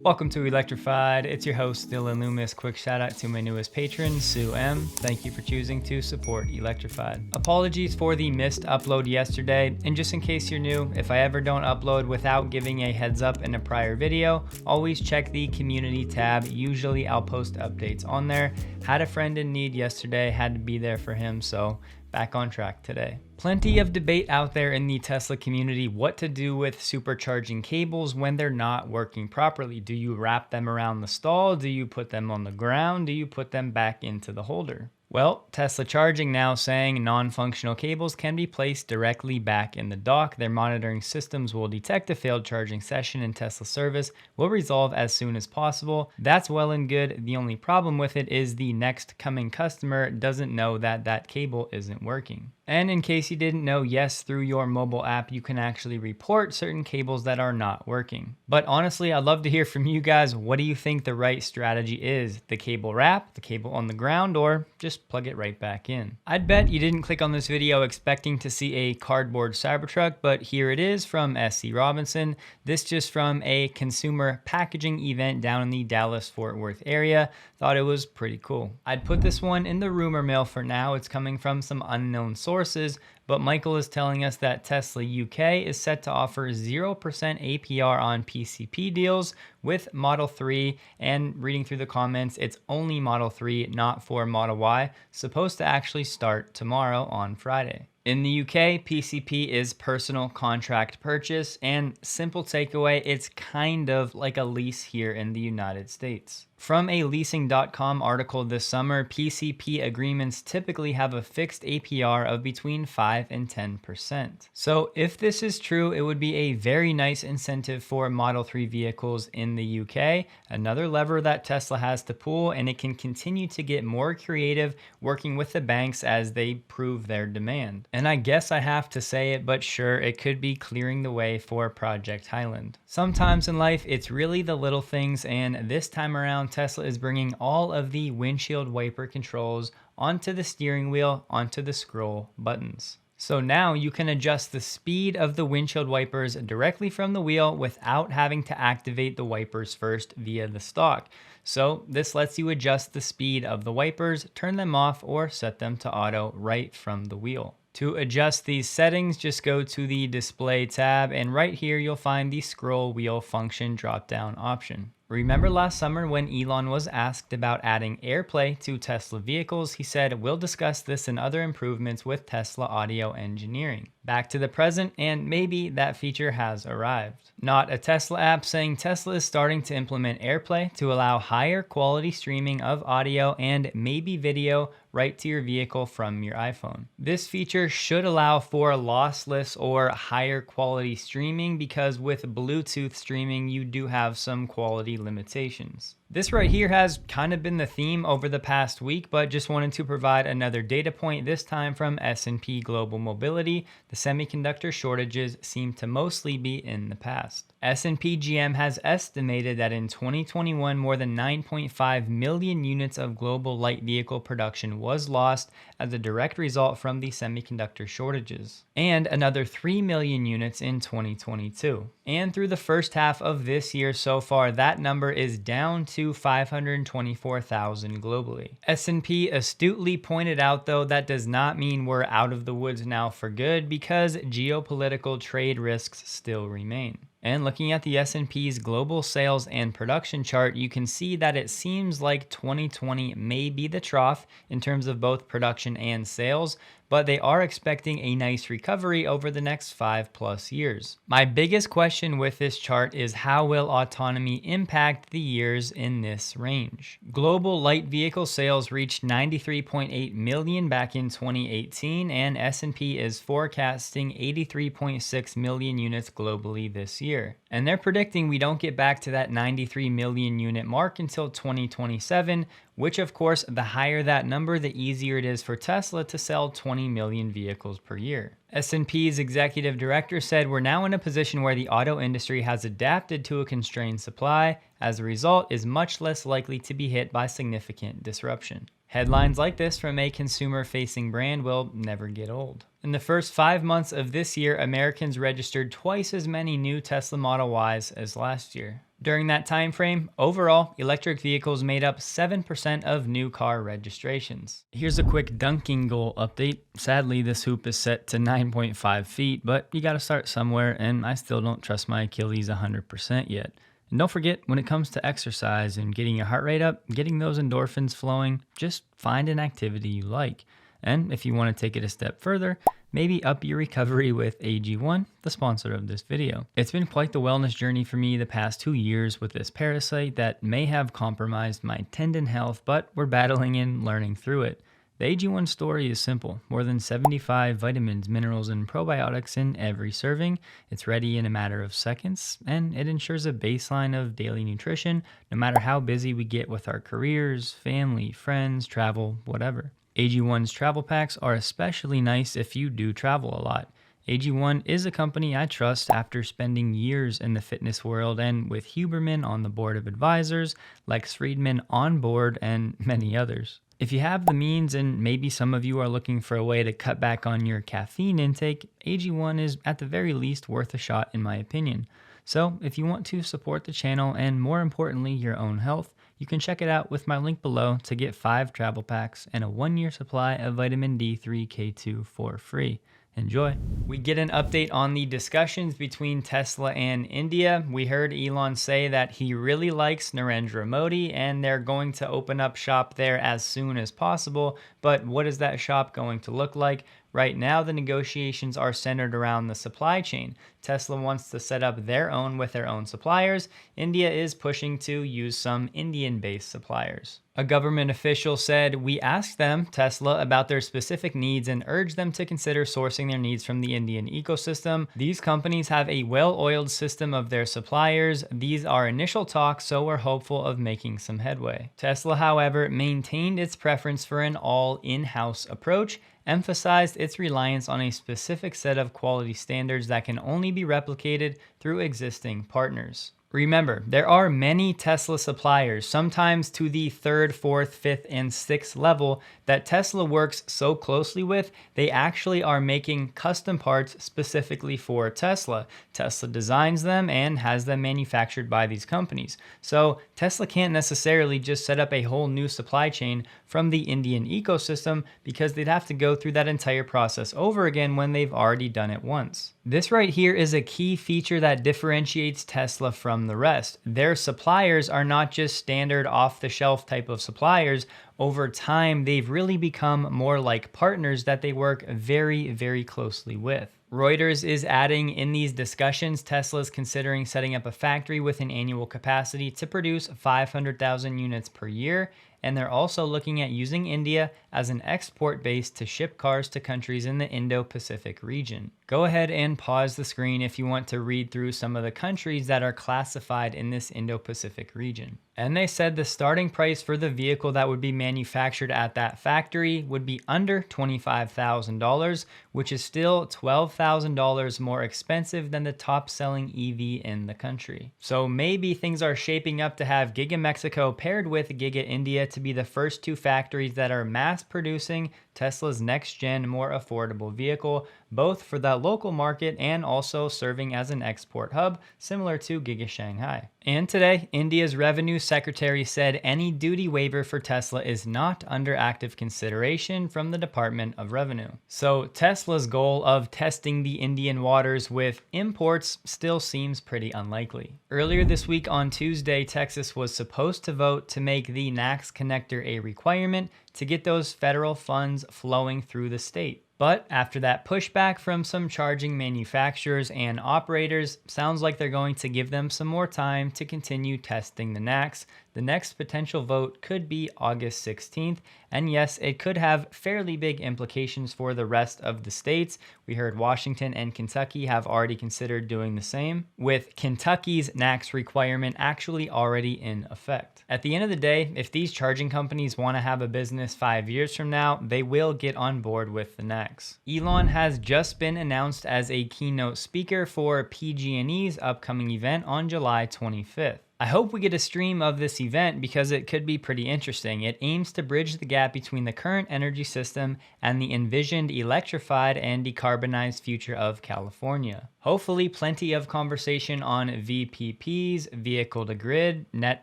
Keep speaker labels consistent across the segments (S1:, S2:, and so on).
S1: Welcome to Electrified. It's your host, Dylan Loomis. Quick shout out to my newest patron, Sue M. Thank you for choosing to support Electrified. Apologies for the missed upload yesterday. And just in case you're new, if I ever don't upload without giving a heads up in a prior video, always check the community tab. Usually I'll post updates on there. Had a friend in need yesterday, had to be there for him, so back on track today. Plenty of debate out there in the Tesla community what to do with supercharging cables when they're not working properly. Do you wrap them around the stall? Do you put them on the ground? Do you put them back into the holder? Well, Tesla Charging now saying non-functional cables can be placed directly back in the dock. Their monitoring systems will detect a failed charging session and Tesla service will resolve as soon as possible. That's well and good. The only problem with it is the next coming customer doesn't know that that cable isn't working. And in case you didn't know, yes, through your mobile app, you can actually report certain cables that are not working. But honestly, I'd love to hear from you guys. What do you think the right strategy is? The cable wrap, the cable on the ground, or just plug it right back in? I'd bet you didn't click on this video expecting to see a cardboard Cybertruck, but here it is from SC Robinson. This just from a consumer packaging event down in the Dallas-Fort Worth area. Thought it was pretty cool. I'd put this one in the rumor mill for now. It's coming from some unknown sources, but Michael is telling us that Tesla UK is set to offer 0% APR on PCP deals with Model 3, and reading through the comments, it's only Model 3, not for Model Y, supposed to actually start tomorrow on Friday. In the UK, PCP is personal contract purchase, and simple takeaway, it's kind of like a lease here in the United States. From a leasing.com article this summer, PCP agreements typically have a fixed APR of between 5 and 10%. So if this is true, it would be a very nice incentive for Model 3 vehicles in the UK, another lever that Tesla has to pull, and it can continue to get more creative working with the banks as they prove their demand. And I guess I have to say it, but sure, it could be clearing the way for Project Highland. Sometimes in life, it's really the little things, and this time around, Tesla is bringing all of the windshield wiper controls onto the steering wheel, onto the scroll buttons. So now you can adjust the speed of the windshield wipers directly from the wheel without having to activate the wipers first via the stalk. So this lets you adjust the speed of the wipers, turn them off, or set them to auto right from the wheel. To adjust these settings, just go to the display tab, and right here you'll find the scroll wheel function drop-down option. Remember last summer when Elon was asked about adding Airplay to Tesla vehicles, he said, "We'll discuss this and other improvements with Tesla audio engineering." Back to the present, and maybe that feature has arrived. Not a Tesla app saying Tesla is starting to implement Airplay to allow higher quality streaming of audio and maybe video right to your vehicle from your iPhone. This feature should allow for lossless or higher quality streaming, because with Bluetooth streaming, you do have some quality limitations. This right here has kind of been the theme over the past week, but just wanted to provide another data point, this time from S&P Global Mobility. The semiconductor shortages seem to mostly be in the past. S&P GM has estimated that in 2021, more than 9.5 million units of global light vehicle production was lost as a direct result from the semiconductor shortages, and another 3 million units in 2022. And through the first half of this year so far, that number is down to 524,000 globally. S&P astutely pointed out, though, that does not mean we're out of the woods now for good, because geopolitical trade risks still remain. And looking at the S&P's global sales and production chart, you can see that it seems like 2020 may be the trough in terms of both production and sales, but they are expecting a nice recovery over the next 5+ years. My biggest question with this chart is, how will autonomy impact the years in this range? Global light vehicle sales reached 93.8 million back in 2018, and S&P is forecasting 83.6 million units globally this year. And they're predicting we don't get back to that 93 million unit mark until 2027, which of course, the higher that number, the easier it is for Tesla to sell 20 million vehicles per year. S&P's executive director said, "We're now in a position where the auto industry has adapted to a constrained supply. As a result, is much less likely to be hit by significant disruption." Headlines like this from a consumer-facing brand will never get old. In the first 5 months of this year, Americans registered twice as many new Tesla Model Ys as last year. During that time frame, overall, electric vehicles made up 7% of new car registrations. Here's a quick dunking goal update. Sadly, this hoop is set to 9.5 feet, but you gotta start somewhere, and I still don't trust my Achilles 100% yet. And don't forget, when it comes to exercise and getting your heart rate up, getting those endorphins flowing, just find an activity you like. And if you want to take it a step further, maybe up your recovery with AG1, the sponsor of this video. It's been quite the wellness journey for me the past 2 years with this parasite that may have compromised my tendon health, but we're battling and learning through it. The AG1 story is simple. More than 75 vitamins, minerals, and probiotics in every serving. It's ready in a matter of seconds, and it ensures a baseline of daily nutrition no matter how busy we get with our careers, family, friends, travel, whatever. AG1's travel packs are especially nice if you do travel a lot. AG1 is a company I trust after spending years in the fitness world and with Huberman on the board of advisors, Lex Friedman on board, and many others. If you have the means and maybe some of you are looking for a way to cut back on your caffeine intake, AG1 is at the very least worth a shot in my opinion. So if you want to support the channel and more importantly your own health, you can check it out with my link below to get 5 travel packs and a 1-year supply of vitamin D3 K2 for free. Enjoy. We get an update on the discussions between Tesla and India. We heard Elon say that he really likes Narendra Modi and they're going to open up shop there as soon as possible. But what is that shop going to look like? Right now, the negotiations are centered around the supply chain. Tesla wants to set up their own with their own suppliers. India is pushing to use some Indian-based suppliers. A government official said, "We asked them, Tesla, about their specific needs and urged them to consider sourcing their needs from the Indian ecosystem. These companies have a well-oiled system of their suppliers. These are initial talks, so we're hopeful of making some headway." Tesla, however, maintained its preference for an all in-house approach, emphasized its reliance on a specific set of quality standards that can only be replicated through existing partners. Remember, there are many Tesla suppliers, sometimes to the 3rd, 4th, 5th, and 6th level that Tesla works so closely with, they actually are making custom parts specifically for Tesla. Tesla designs them and has them manufactured by these companies. So Tesla can't necessarily just set up a whole new supply chain from the Indian ecosystem because they'd have to go through that entire process over again when they've already done it once. This right here is a key feature that differentiates Tesla from the rest. Their suppliers are not just standard off-the-shelf type of suppliers. Over time, they've really become more like partners that they work very, very closely with. Reuters is adding, in these discussions, Tesla is considering setting up a factory with an annual capacity to produce 500,000 units per year. And they're also looking at using India as an export base to ship cars to countries in the Indo-Pacific region. Go ahead and pause the screen if you want to read through some of the countries that are classified in this Indo-Pacific region. And they said the starting price for the vehicle that would be manufactured at that factory would be under $25,000, which is still $12,000 more expensive than the top-selling EV in the country. So maybe things are shaping up to have Giga Mexico paired with Giga India to be the first 2 factories that are mass producing Tesla's next-gen, more affordable vehicle, both for the local market and also serving as an export hub, similar to Giga Shanghai. And today, India's Revenue Secretary said any duty waiver for Tesla is not under active consideration from the Department of Revenue. So Tesla's goal of testing the Indian waters with imports still seems pretty unlikely. Earlier this week on Tuesday, Texas was supposed to vote to make the NACS connector a requirement to get those federal funds flowing through the state. But after that pushback from some charging manufacturers and operators, sounds like they're going to give them some more time to continue testing the NACS. The next potential vote could be August 16th, and yes, it could have fairly big implications for the rest of the states. We heard Washington and Kentucky have already considered doing the same, with Kentucky's NACS requirement actually already in effect. At the end of the day, if these charging companies want to have a business 5 years from now, they will get on board with the NACS. Elon has just been announced as a keynote speaker for PG&E's upcoming event on July 25th. I hope we get a stream of this event because it could be pretty interesting. It aims to bridge the gap between the current energy system and the envisioned electrified and decarbonized future of California. Hopefully plenty of conversation on VPPs, vehicle to grid, net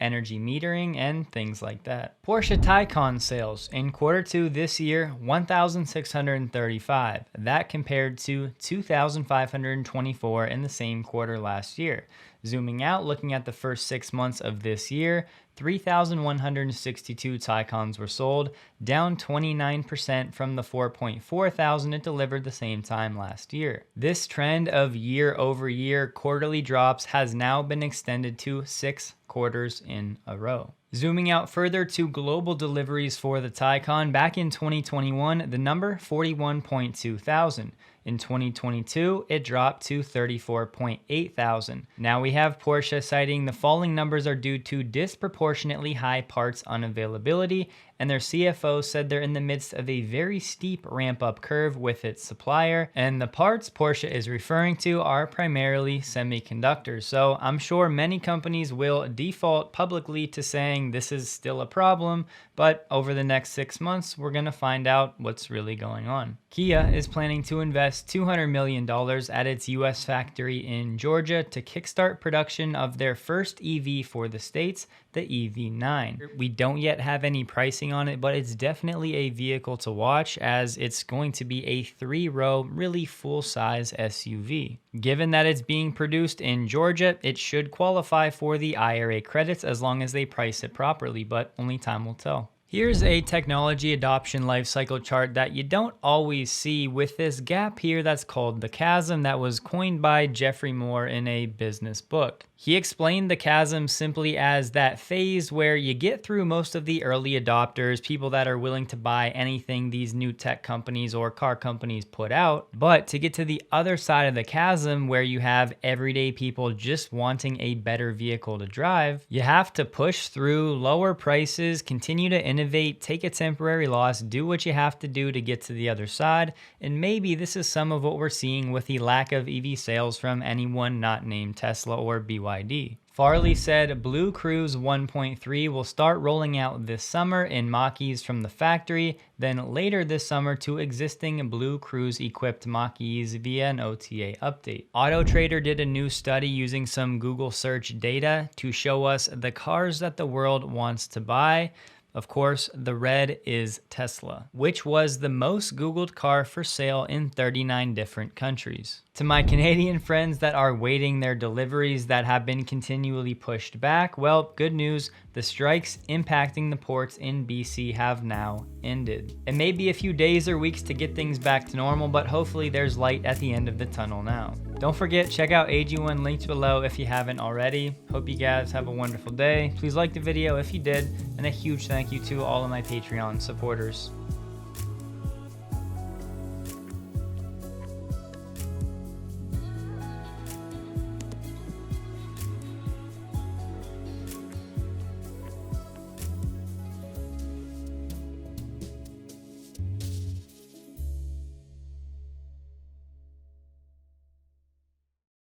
S1: energy metering, and things like that. Porsche Taycan sales in Q2 this year, 1,635. That compared to 2,524 in the same quarter last year. Zooming out, looking at the first 6 months of this year, 3,162 Taycans were sold, down 29% from the 4.4 thousand it delivered the same time last year. This trend of year-over-year quarterly drops has now been extended to 6 quarters in a row. Zooming out further to global deliveries for the Taycan, back in 2021, the number 41.2 thousand. In 2022, it dropped to 34.8 thousand. Now we have Porsche citing the falling numbers are due to disproportionately high parts unavailability, and their CFO said they're in the midst of a very steep ramp-up curve with its supplier, and the parts Porsche is referring to are primarily semiconductors. So I'm sure many companies will default publicly to saying this is still a problem, but over the next 6 months, we're gonna find out what's really going on. Kia is planning to invest $200 million at its US factory in Georgia to kickstart production of their first EV for the States, the EV9. We don't yet have any pricing on it, but it's definitely a vehicle to watch as it's going to be a 3-row, really full-size SUV. Given that it's being produced in Georgia, it should qualify for the IRA credits as long as they price it properly, but only time will tell. Here's a technology adoption lifecycle chart that you don't always see with this gap here that's called the chasm that was coined by Jeffrey Moore in a business book. He explained the chasm simply as that phase where you get through most of the early adopters, people that are willing to buy anything these new tech companies or car companies put out, but to get to the other side of the chasm where you have everyday people just wanting a better vehicle to drive, you have to push through lower prices, continue to innovate, take a temporary loss, do what you have to do to get to the other side, and maybe this is some of what we're seeing with the lack of EV sales from anyone not named Tesla or BYD. Farley said Blue Cruise 1.3 will start rolling out this summer in Mach-E's from the factory, then later this summer to existing Blue Cruise equipped Mach-E's via an OTA update. AutoTrader did a new study using some Google search data to show us the cars that the world wants to buy. Of course, the red is Tesla, which was the most Googled car for sale in 39 different countries. To my Canadian friends that are waiting their deliveries that have been continually pushed back, well, good news, the strikes impacting the ports in BC have now ended. It may be a few days or weeks to get things back to normal, but hopefully there's light at the end of the tunnel now. Don't forget, check out AG1 linked below if you haven't already. Hope you guys have a wonderful day. Please like the video if you did, and a huge thank you to all of my Patreon supporters.